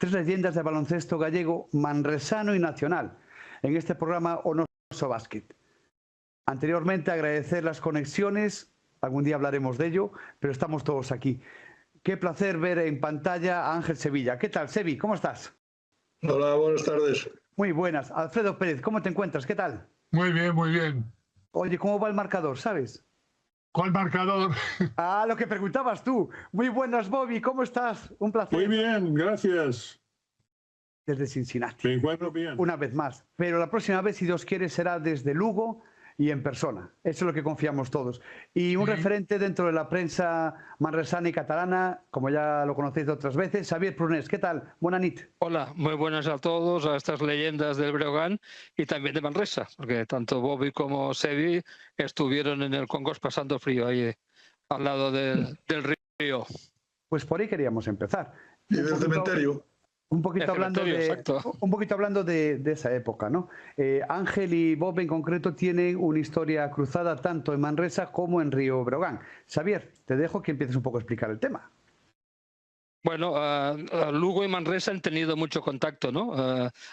tres leyendas de baloncesto gallego, manresano y nacional, en este programa O Noso Básquet. Anteriormente, agradecer las conexiones, algún día hablaremos de ello, pero estamos todos aquí. Qué placer ver en pantalla a Ángel Sevilla. ¿Qué tal, Sevi? ¿Cómo estás? Hola, buenas tardes. Muy buenas. Alfredo Pérez, ¿cómo te encuentras? ¿Qué tal? Muy bien, muy bien. Oye, ¿cómo va el marcador, sabes? ¿Cuál marcador? Ah, lo que preguntabas tú. Muy buenas, Bobby, ¿cómo estás? Un placer. Muy bien, gracias. Desde Cincinnati. Me encuentro bien. Una vez más. Pero la próxima vez, si Dios quiere, será desde Lugo y en persona. Eso es lo que confiamos todos. Y un referente dentro de la prensa manresana y catalana, como ya lo conocéis de otras veces, Xavier Prunés. ¿Qué tal? Buenas nit. Hola, muy buenas a todos, a estas leyendas del Breogán y también de Manresa, porque tanto Bobby como Sevi estuvieron en el Congost pasando frío ahí al lado del río. Pues por ahí queríamos empezar. Y del cementerio. Un poquito hablando de esa época, ¿no? Ángel y Bob en concreto tienen una historia cruzada tanto en Manresa como en Río Breogán. Xavier, te dejo que empieces un poco a explicar el tema. Bueno, Lugo y Manresa han tenido mucho contacto, ¿no?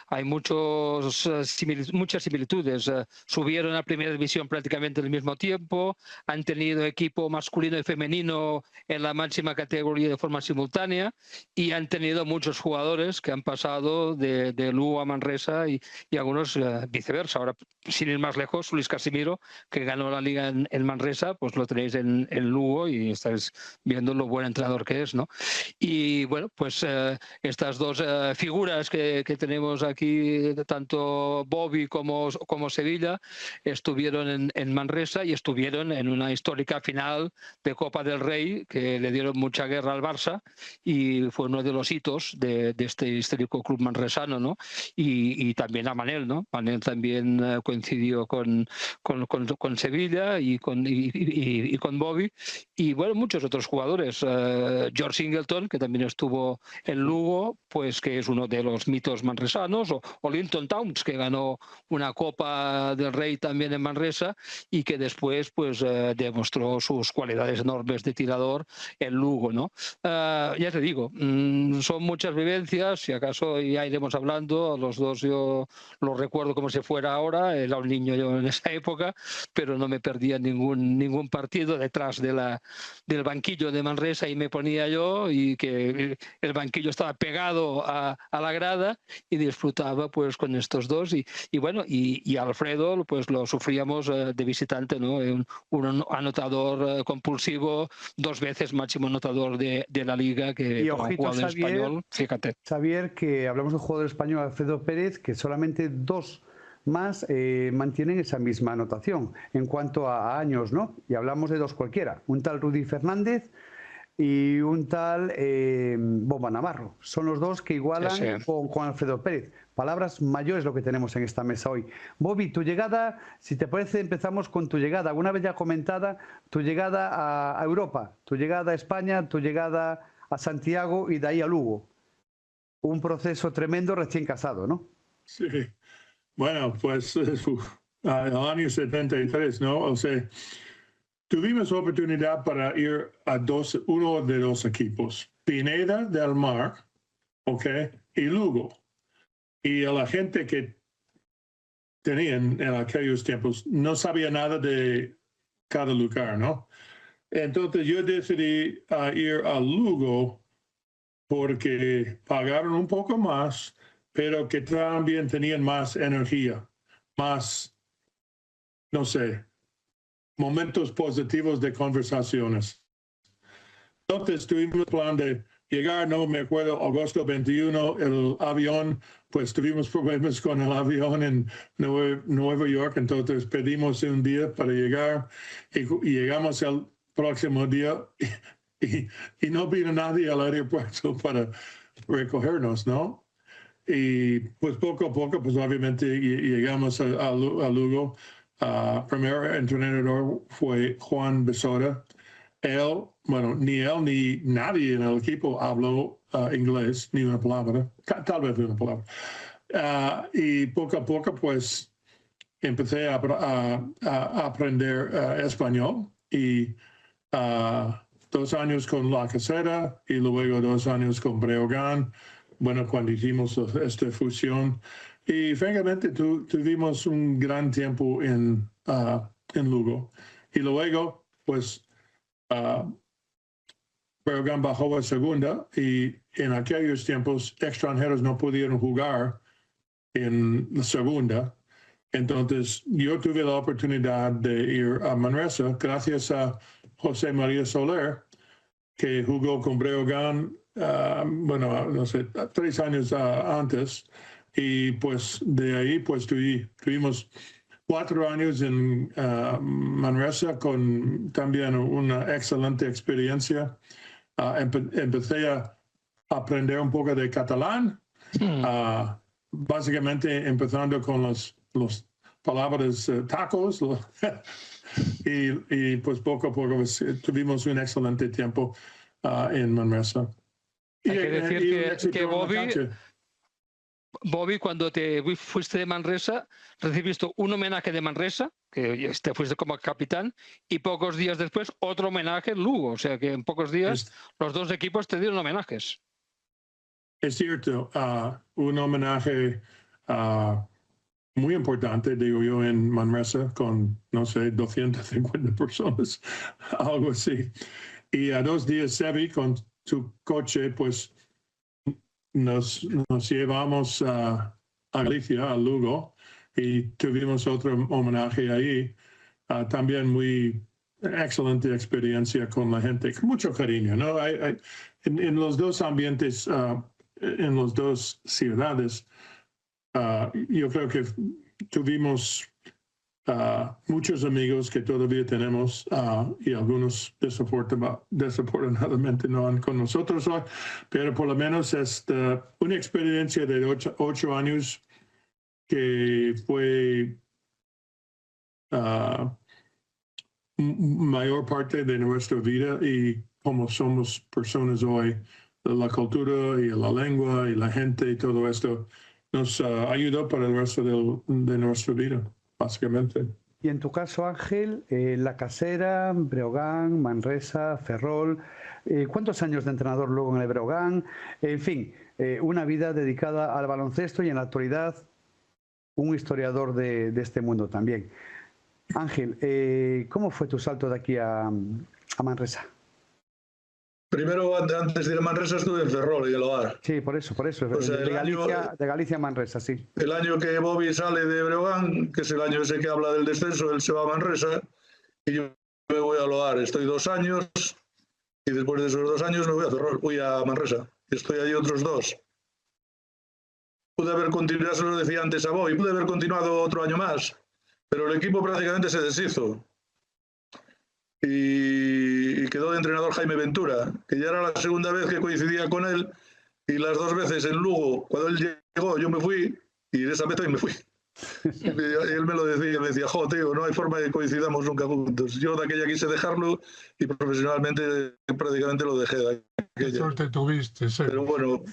Hay muchas similitudes. Subieron a primera división prácticamente al mismo tiempo, han tenido equipo masculino y femenino en la máxima categoría de forma simultánea y han tenido muchos jugadores que han pasado de Lugo a Manresa y algunos viceversa. Ahora, sin ir más lejos, Luis Casimiro, que ganó la liga en Manresa, pues lo tenéis en Lugo y estáis viendo lo buen entrenador que es, ¿no? Y bueno, pues estas dos figuras que tenemos aquí, tanto Bobby como Sevilla, estuvieron en Manresa y estuvieron en una histórica final de Copa del Rey que le dieron mucha guerra al Barça y fue uno de los hitos de este histórico club manresano, ¿no? Y también a Manel, ¿no? Manel también coincidió con Sevilla y con Bobby y bueno, muchos otros jugadores. George Singleton, que también estuvo en Lugo, pues que es uno de los mitos manresanos, o Linton Towns, que ganó una Copa del Rey también en Manresa y que después pues demostró sus cualidades enormes de tirador en Lugo, ¿no? Ya te digo, son muchas vivencias, si acaso ya iremos hablando, los dos yo los recuerdo como si fuera ahora, era un niño yo en esa época, pero no me perdía ningún partido detrás del banquillo de Manresa y me ponía yo y que el banquillo estaba pegado a la grada y disfrutaba pues con estos dos y bueno, y Alfredo pues lo sufríamos de visitante, ¿no? Un anotador compulsivo, 2 veces máximo anotador de la liga, que y como ojito, jugador Xavier, español, fíjate. Xavier, que hablamos del jugador español Alfredo Pérez, que solamente 2 más mantienen esa misma anotación en cuanto a años, ¿no? Y hablamos de 2 cualquiera, un tal Rudy Fernández y un tal Bomba Navarro. Son los 2 que igualan Sí. con Alfredo Pérez. Palabras mayores lo que tenemos en esta mesa hoy. Bobby, tu llegada, si te parece, empezamos con tu llegada. Alguna vez ya comentada, tu llegada a Europa, tu llegada a España, tu llegada a Santiago y de ahí a Lugo. Un proceso tremendo recién casado, ¿no? Sí. Bueno, pues el año 73, ¿no? O sea, tuvimos oportunidad para ir a uno de 2 equipos, Pineda del Mar, ¿ok? Y Lugo. Y la gente que tenían en aquellos tiempos no sabía nada de cada lugar, ¿no? Entonces yo decidí ir a Lugo porque pagaron un poco más, pero que también tenían más energía, más, no sé, momentos positivos de conversaciones. Entonces tuvimos el plan de llegar, no me acuerdo, agosto 21, el avión, pues tuvimos problemas con el avión en Nueva York, entonces pedimos un día para llegar y llegamos el próximo día y no vino nadie al aeropuerto para recogernos, ¿no? Y pues poco a poco, pues obviamente llegamos a Lugo. Primer entrenador fue Juan Besora. Él, bueno, ni él ni nadie en el equipo habló inglés, ni una palabra, tal vez una palabra. Y poco a poco, pues, empecé a aprender español y 2 años con La Casera y luego 2 años con Breogán. bueno, cuando hicimos esta fusión. Y francamente tuvimos un gran tiempo en Lugo. Y luego, pues, Breogán bajó a segunda y en aquellos tiempos extranjeros no pudieron jugar en la segunda. Entonces yo tuve la oportunidad de ir a Manresa gracias a José María Soler, que jugó con Breogán, bueno, no sé, 3 años antes. Y pues de ahí pues tuvimos 4 años en Manresa con también una excelente experiencia. Empecé a aprender un poco de catalán, básicamente empezando con los palabras tacos y pues poco a poco pues, tuvimos un excelente tiempo en Manresa. Hay que decir que Bobby, cuando te fuiste de Manresa, recibiste un homenaje de Manresa, que te fuiste como capitán, y pocos días después otro homenaje en Lugo. O sea que en pocos días los dos equipos te dieron homenajes. Es cierto, un homenaje muy importante, digo yo, en Manresa, con, no sé, 250 personas, algo así. Y a 2 días, Sebi, con su coche, pues nos llevamos a Galicia, a Lugo, y tuvimos otro homenaje ahí. También muy excelente experiencia con la gente, con mucho cariño, ¿no? En los dos ambientes, en las dos ciudades, yo creo que tuvimos muchos amigos que todavía tenemos y algunos desafortunadamente no han con nosotros hoy, pero por lo menos es una experiencia de 8 años que fue mayor parte de nuestra vida, y como somos personas hoy, la cultura y la lengua y la gente y todo esto nos ayudó para el resto de nuestra vida, básicamente. Y en tu caso, Ángel, La Casera, Breogán, Manresa, Ferrol, ¿cuántos años de entrenador luego en el Breogán? En fin, una vida dedicada al baloncesto y en la actualidad un historiador de este mundo también. Ángel, ¿cómo fue tu salto de aquí a Manresa? Primero, antes de ir a Manresa, estuve en Ferrol y el Hogar. Sí, por eso. O sea, de Galicia a Manresa, sí. El año que Bobby sale de Breogán, que es el año ese que habla del descenso, él se va a Manresa y yo me voy al Hogar. Estoy 2 años y después de esos 2 años me voy a Ferrol, voy a Manresa. Estoy allí otros 2. Pude haber continuado, se lo decía antes a Bobby, pude haber continuado otro año más, pero el equipo prácticamente se deshizo. Y quedó de entrenador Jaime Ventura, que ya era la segunda vez que coincidía con él, y las 2 veces en Lugo, cuando él llegó, yo me fui, y esa vez también me fui. Y él me lo decía, me decía, jo, tío, no hay forma de que coincidamos nunca juntos. Yo de aquella quise dejarlo y profesionalmente prácticamente lo dejé de aquella. Qué suerte tuviste, sí. Pero bueno.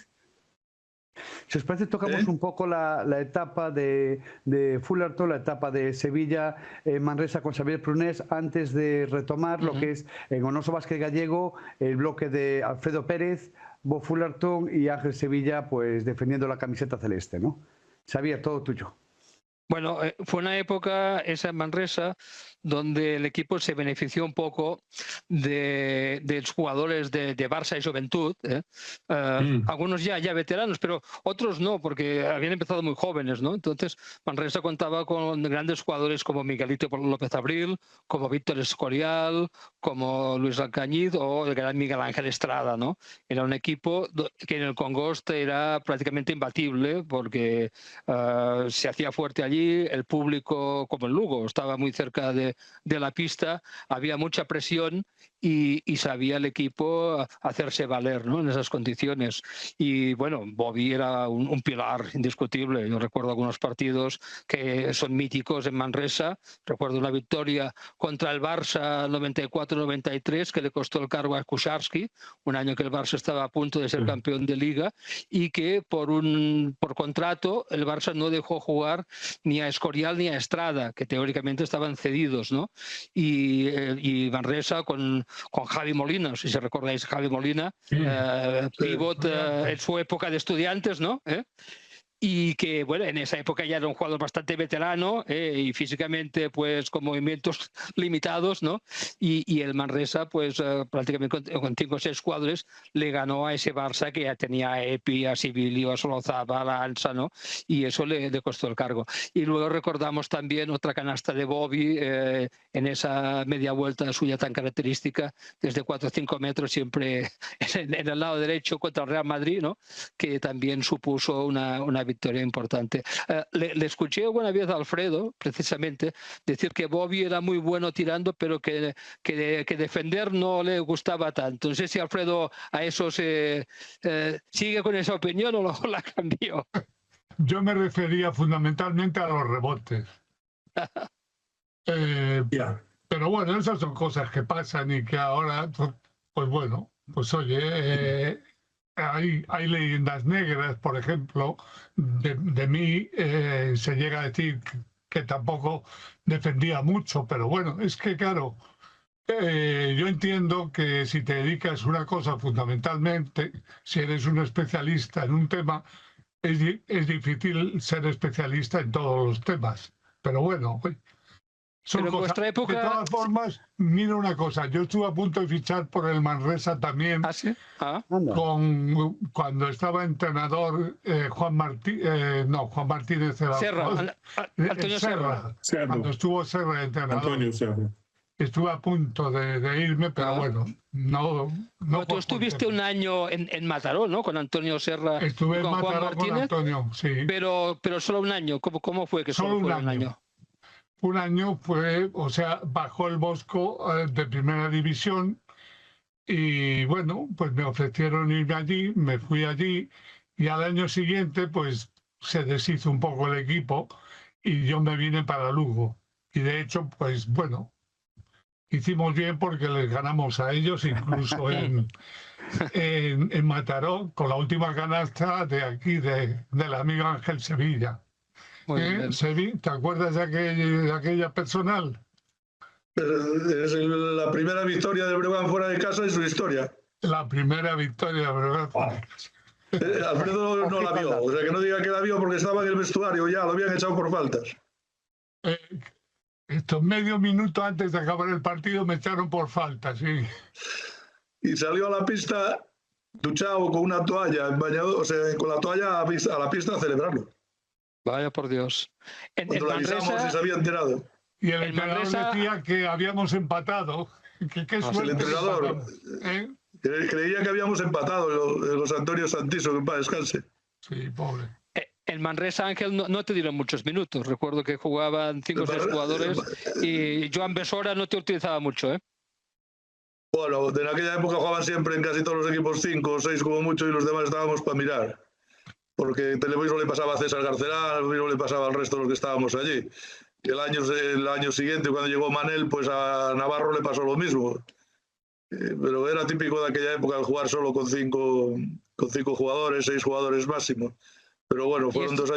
Si os parece, tocamos un poco la etapa de Fullerton, la etapa de Sevilla, Manresa con Xavier Prunés, antes de retomar lo que es en Onoso Vázquez Gallego, el bloque de Alfredo Pérez, Bo Fullerton y Ángel Sevilla, pues defendiendo la camiseta celeste, ¿no? Xavier, todo tuyo. Bueno, fue una época, esa en Manresa, donde el equipo se benefició un poco de los jugadores de Barça y Juventud, algunos ya veteranos, pero otros no, porque habían empezado muy jóvenes, ¿no? Entonces, Manresa contaba con grandes jugadores como Miguelito López Abril, como Víctor Escorial, como Luis Alcañiz o el gran Miguel Ángel Estrada, ¿no? Era un equipo que en el Congost era prácticamente imbatible, porque se hacía fuerte allí. El público, como en Lugo, estaba muy cerca de la pista, había mucha presión y sabía el equipo hacerse valer, ¿no? En esas condiciones. Y bueno, Bobby era un pilar indiscutible. Yo recuerdo algunos partidos que son míticos en Manresa. Recuerdo una victoria contra el Barça 94-93 que le costó el cargo a Kucharski, un año que el Barça estaba a punto de ser campeón de Liga, y que por contrato el Barça no dejó jugar ni a Escorial ni a Estrada, que teóricamente estaban cedidos, ¿no? Y Manresa, con con Javi Molina, si recordáis Javi Molina, Sí. pivot en su época de estudiantes, ¿no? Y que, bueno, en esa época ya era un jugador bastante veterano y físicamente, pues, con movimientos limitados, ¿no? Y el Manresa, pues, prácticamente con 5 o 6 jugadores le ganó a ese Barça que ya tenía a Epi, a Sibilio, a Solozabal, a Ansa, ¿no? Y eso le costó el cargo. Y luego recordamos también otra canasta de Bobby en esa media vuelta suya tan característica, desde 4 o 5 metros, siempre en el lado derecho contra el Real Madrid, ¿no? Que también supuso una victoria importante. Le escuché alguna vez a Alfredo, precisamente, decir que Bobby era muy bueno tirando, pero que defender no le gustaba tanto. No sé si Alfredo a eso sigue con esa opinión o la cambió. Yo me refería fundamentalmente a los rebotes. Yeah. Pero bueno, esas son cosas que pasan y que ahora, pues bueno, pues oye, hay leyendas negras, por ejemplo, de mí se llega a decir que tampoco defendía mucho, pero bueno, es que claro, yo entiendo que si te dedicas a una cosa fundamentalmente, si eres un especialista en un tema, es difícil ser especialista en todos los temas. Pero bueno, son Pero en cosas. vuestra época... De todas formas, mira una cosa, yo estuve a punto de fichar por el Manresa también. ¿Ah, sí? Ah. Cuando estaba entrenador Juan Martínez era Serra, Antonio Serra. Cuando estuvo Serra de entrenador. Antonio Serra. Estuve a punto de irme, pero bueno, no. Tú estuviste un año en Mataró, ¿no? Con Antonio Serra. Estuve y con en Mataró Juan Martínez, con Antonio, sí. Pero solo un año. ¿Cómo fue que solo fue un año? Un año fue, o sea, bajó el Bosco de primera división y bueno, pues me ofrecieron irme allí, me fui allí y al año siguiente pues se deshizo un poco el equipo y yo me vine para Lugo. Y de hecho, pues bueno, hicimos bien porque les ganamos a ellos, incluso en Mataró, con la última canasta de aquí, del amigo Ángel Sevilla. ¿Te acuerdas de aquella personal? Es la primera victoria del Breogán fuera de casa en su historia. La primera victoria del Breogán fuera de casa. Alfredo no la vio, o sea que no diga que la vio porque estaba en el vestuario ya, lo habían echado por faltas. Estos medio minuto antes de acabar el partido me echaron por faltas, sí. Y salió a la pista duchado con una toalla, bañado, o sea, con la toalla a la pista a celebrarlo. Vaya por Dios. Cuando le avisamos si se había enterado. Y el entrenador decía que habíamos empatado. Qué suerte. El entrenador creía que habíamos empatado los Antonio Santiso, que en paz descanse. Sí, pobre. El Manresa, Ángel, no te dieron muchos minutos. Recuerdo que jugaban 5 o 6 jugadores y Joan Besora no te utilizaba mucho, ¿eh? Bueno, en aquella época jugaban siempre en casi todos los equipos 5 o 6 como mucho y los demás estábamos para mirar. Porque Televiso le pasaba a César Garcelán, no le pasaba al resto de los que estábamos allí. Y el año siguiente, cuando llegó Manel, pues a Navarro le pasó lo mismo. Pero era típico de aquella época el jugar solo con cinco jugadores, 6 jugadores máximo. Pero bueno, fueron 2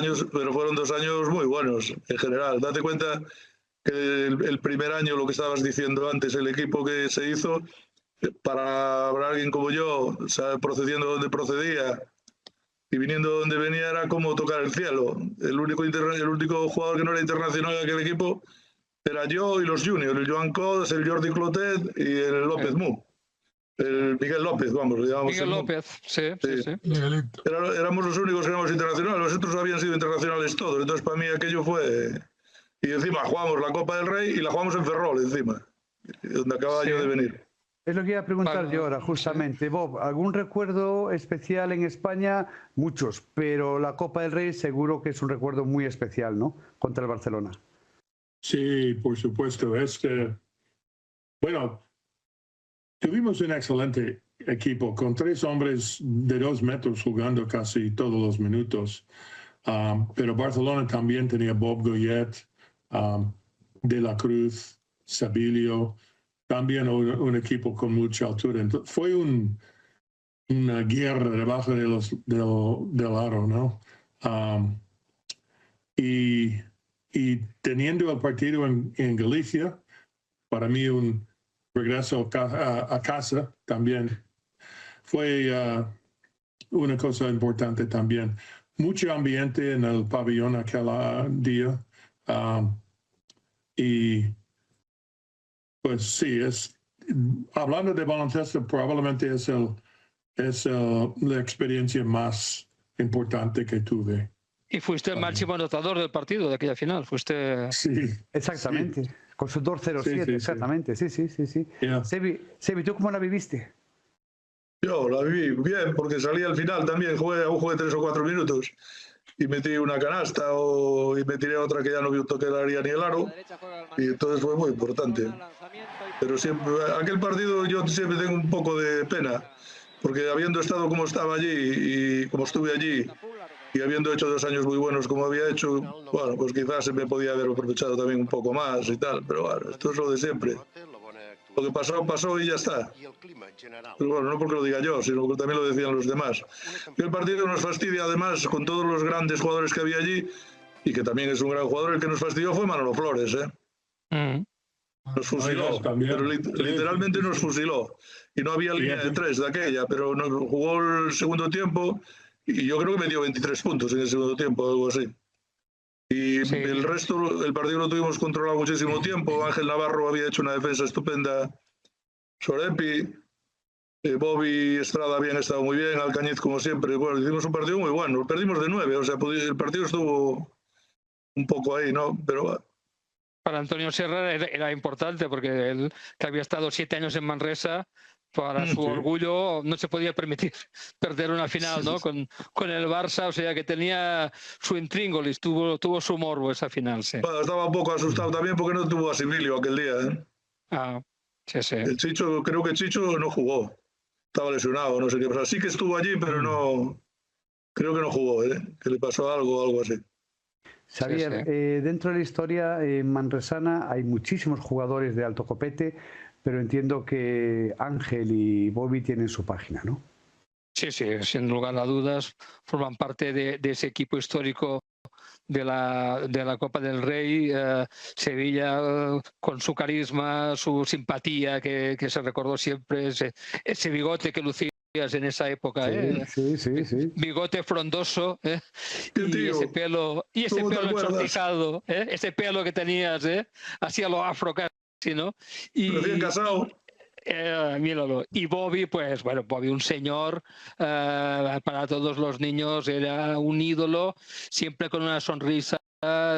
años muy buenos en general. Date cuenta que el primer año, lo que estabas diciendo antes, el equipo que se hizo, para alguien como yo, o sea, procediendo donde procedía y viniendo donde venía, era como tocar el cielo. El único jugador que no era internacional de aquel equipo era yo y los juniors, el Joan Codes, el Jordi Clotet y el López Mu. El Miguel López, vamos, le llamamos. Miguel López, sí. Éramos los únicos que éramos internacionales, los otros habían sido internacionales todos, entonces para mí aquello fue... Y encima jugamos la Copa del Rey y la jugamos en Ferrol, encima, donde acababa yo de venir. Es lo que iba a preguntar yo ahora, justamente. Bob, ¿algún recuerdo especial en España? Muchos, pero la Copa del Rey seguro que es un recuerdo muy especial, ¿no? Contra el Barcelona. Sí, por supuesto. Bueno, tuvimos un excelente equipo con 3 hombres de 2 metros jugando casi todos los minutos. Pero Barcelona también tenía Bob Goyet, De la Cruz, Sabilio, también un equipo con mucha altura. Entonces, fue una guerra debajo del aro, ¿no? Y teniendo el partido en Galicia, para mí un regreso a casa también. Fue una cosa importante también. Mucho ambiente en el pabellón aquel día. Y pues sí, hablando de baloncesto, probablemente es la experiencia más importante que tuve. Y fuiste el máximo anotador del partido, de aquella final. Fuiste... Sí. Exactamente. Sí. Con su 2-0-7, Sí. exactamente. Sí. Yeah. Sebi, ¿tú cómo la viviste? Yo la viví bien, porque salí al final también, jugué 3 o 4 minutos y metí una canasta y me tiré otra que ya no vi un toque de área ni el aro, y entonces fue muy importante. Pero siempre, aquel partido yo siempre tengo un poco de pena, porque habiendo estado como estaba allí y como estuve allí, y habiendo hecho 2 años muy buenos como había hecho, bueno, pues quizás se me podía haber aprovechado también un poco más y tal, pero bueno, esto es lo de siempre. Lo que pasó, pasó y ya está. Pero bueno, no porque lo diga yo, sino porque también lo decían los demás. Y el partido nos fastidia además con todos los grandes jugadores que había allí, y que también es un gran jugador. El que nos fastidió fue Manolo Flores, ¿eh? Nos fusiló, pero literalmente nos fusiló. Y no había línea de 3 de aquella, pero nos jugó el segundo tiempo y yo creo que metió 23 puntos en el segundo tiempo, algo así. Y sí, el resto, el partido lo tuvimos controlado muchísimo tiempo. Ángel Navarro había hecho una defensa estupenda. Sorepi, Bobby Estrada habían estado muy bien, Alcañiz como siempre. Bueno, hicimos un partido muy bueno. Perdimos de 9, o sea, el partido estuvo un poco ahí, ¿no? Pero para Antonio Serra era importante, porque él, que había estado 7 años en Manresa, para su orgullo no se podía permitir perder una final, ¿no? Con el Barça, o sea que tenía su intríngulis, tuvo su morbo esa final, sí. Bueno, estaba un poco asustado también porque no tuvo a Similio aquel día, ¿eh? Ah, sí. El Chicho, creo que Chicho no jugó, estaba lesionado, no sé qué. O sea, sí que estuvo allí, pero no, creo que no jugó, ¿eh? Que le pasó algo así. Xavier, dentro de la historia manresana hay muchísimos jugadores de alto copete, pero entiendo que Ángel y Bobby tienen su página, ¿no? Sí, sin lugar a dudas, forman parte de ese equipo histórico de la Copa del Rey. Sevilla, con su carisma, su simpatía, que se recordó siempre, ese bigote que lucía en esa época, sí. Bigote frondoso, y ese pelo ensortijado, ese pelo que tenías, así a lo afro casi, ¿no? Y recién casado. Míralo. Y Bobby, pues bueno, Bobby, un señor, para todos los niños, era un ídolo, siempre con una sonrisa,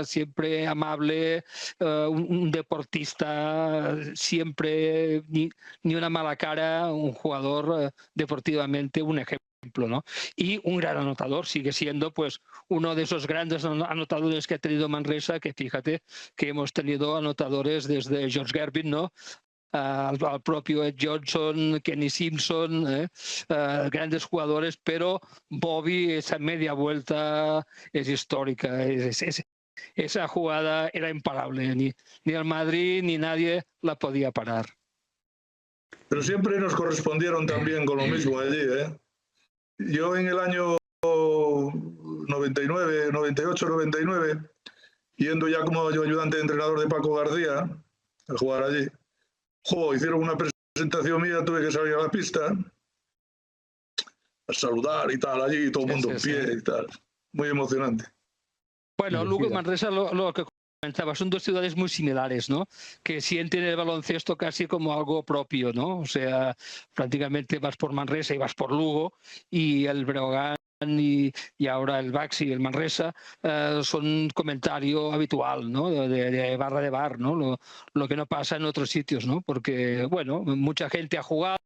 siempre amable, un deportista, siempre ni una mala cara, un jugador deportivamente un ejemplo, ¿no? Y un gran anotador, sigue siendo pues uno de esos grandes anotadores que ha tenido Manresa, que fíjate que hemos tenido anotadores desde George Gervin, ¿no? Al propio Ed Johnson, Kenny Simpson, grandes jugadores, pero Bobby, esa media vuelta es histórica. Esa jugada era imparable, ni el Madrid ni nadie la podía parar. Pero siempre nos correspondieron también con lo mismo allí, ¿eh? Yo en el año 99, 98, 99, yendo ya como ayudante de entrenador de Paco García a jugar allí, hicieron una presentación mía, tuve que salir a la pista a saludar y tal, allí todo el mundo en pie y tal. Muy emocionante. Bueno, Lugo y Manresa, lo que comentaba, son dos ciudades muy similares, ¿no? Que sienten el baloncesto casi como algo propio, ¿no? O sea, prácticamente vas por Manresa y vas por Lugo, y el Breogán y ahora el Baxi y el Manresa son un comentario habitual, ¿no? De barra de bar, ¿no? Lo que no pasa en otros sitios, ¿no? Porque, bueno, mucha gente ha jugado,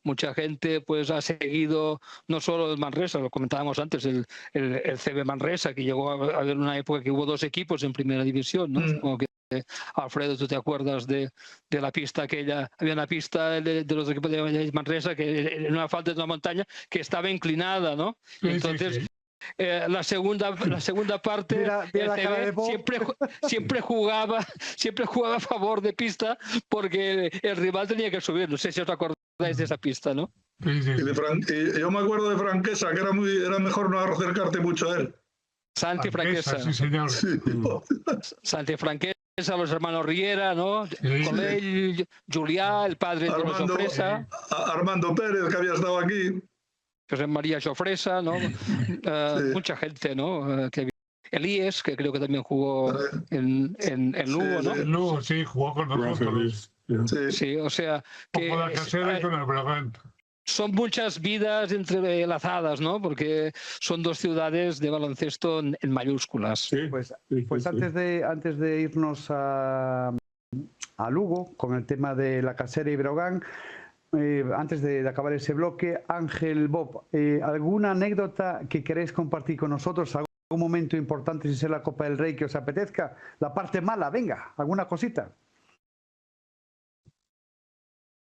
mucha gente pues ha seguido no solo el Manresa, lo comentábamos antes, el CB Manresa, que llegó a haber una época que hubo 2 equipos en primera división, ¿no? Supongo que Alfredo, tú te acuerdas de la pista aquella. Había una pista de los equipos de Manresa que en una falda de una montaña que estaba inclinada, ¿no? Sí, entonces la segunda parte mira la cara de Bob. siempre jugaba a favor de pista, porque el rival tenía que subir. No sé si os acordáis de esa pista, ¿no? Sí. Y yo me acuerdo de Franquesa, que era mejor no acercarte mucho a él. Santi Franquesa. Sí, señor. Sí. Santi Franquesa, a los hermanos Riera, ¿no? Colell, Juliá, el padre de los Jofresa. Armando Pérez, que había estado aquí. José María Jofresa, ¿no? Mucha gente, ¿no? Elías, que creo que también jugó en Lugo, ¿no? En Lugo, sí, jugó con nosotros. Sí, o sea que con la Casera y con el Breogán. Son muchas vidas entrelazadas, ¿no? Porque son dos ciudades de baloncesto en mayúsculas. Pues antes de irnos a Lugo con el tema de la Casera y Breogán, antes de acabar ese bloque, Ángel, Bob, ¿alguna anécdota que queréis compartir con nosotros? ¿Algún momento importante, si es la Copa del Rey, que os apetezca? La parte mala, venga, ¿alguna cosita?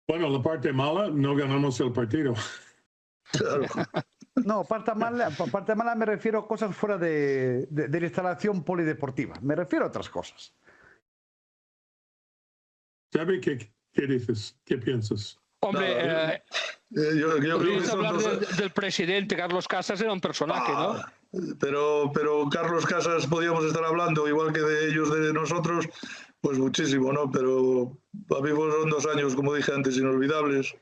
Bueno, la parte mala, no ganamos el partido. Claro. No, parte mala me refiero a cosas fuera de la instalación polideportiva. Me refiero a otras cosas. ¿Sabes qué dices? ¿Qué piensas? Hombre, yo creo que hablar del presidente Carlos Casas, era un personaje, ¿no? Pero Carlos Casas podíamos estar hablando, igual que de ellos, de nosotros, pues muchísimo, ¿no? Pero a mí fueron 2 años, como dije antes, inolvidables,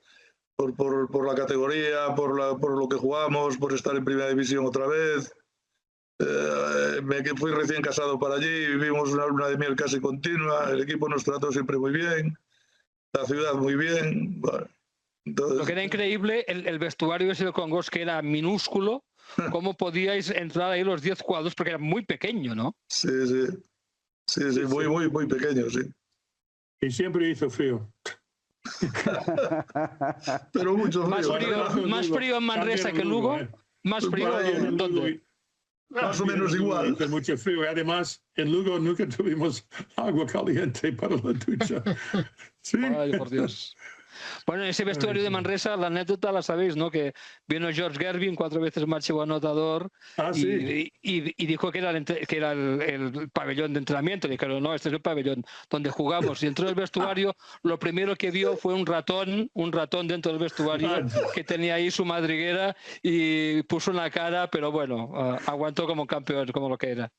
por la categoría, por lo que jugamos, por estar en primera división otra vez. Fui recién casado para allí, vivimos una luna de miel casi continua, el equipo nos trató siempre muy bien, la ciudad muy bien. Bueno, entonces... Lo que era increíble, el vestuario ese de Congos, que era minúsculo, ¿cómo podíais entrar ahí los 10 jugadores? Porque era muy pequeño, ¿no? Sí, muy pequeño, sí. Y siempre hizo frío. Pero mucho frío. Más frío en Manresa que en Lugo. Más frío en ¿dónde? Más o menos igual. Con mucho frío. Además, en Lugo nunca tuvimos agua caliente para la ducha. Sí. Ay, por Dios. Bueno, en ese vestuario de Manresa, la anécdota la sabéis, ¿no? Que vino George Gervin, 4 veces máximo anotador, y dijo que era el pabellón de entrenamiento. Dijeron, no, este es el pabellón donde jugamos. Y entró el vestuario, lo primero que vio fue un ratón dentro del vestuario que tenía ahí su madriguera, y puso una cara, pero bueno, aguantó como campeón, como lo que era.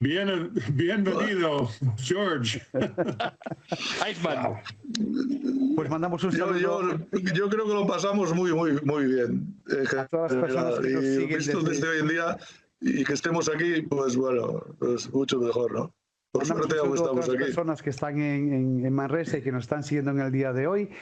Bienvenido, George. Iceman. Pues mandamos un saludo. Yo creo que lo pasamos muy bien. A todas las personas que nos siguen visto desde hoy en día y que estemos aquí, pues bueno, pues mucho mejor, ¿no? Por suerte aún estamos aquí. Personas que están en Manresa y que nos están siguiendo en el día de hoy.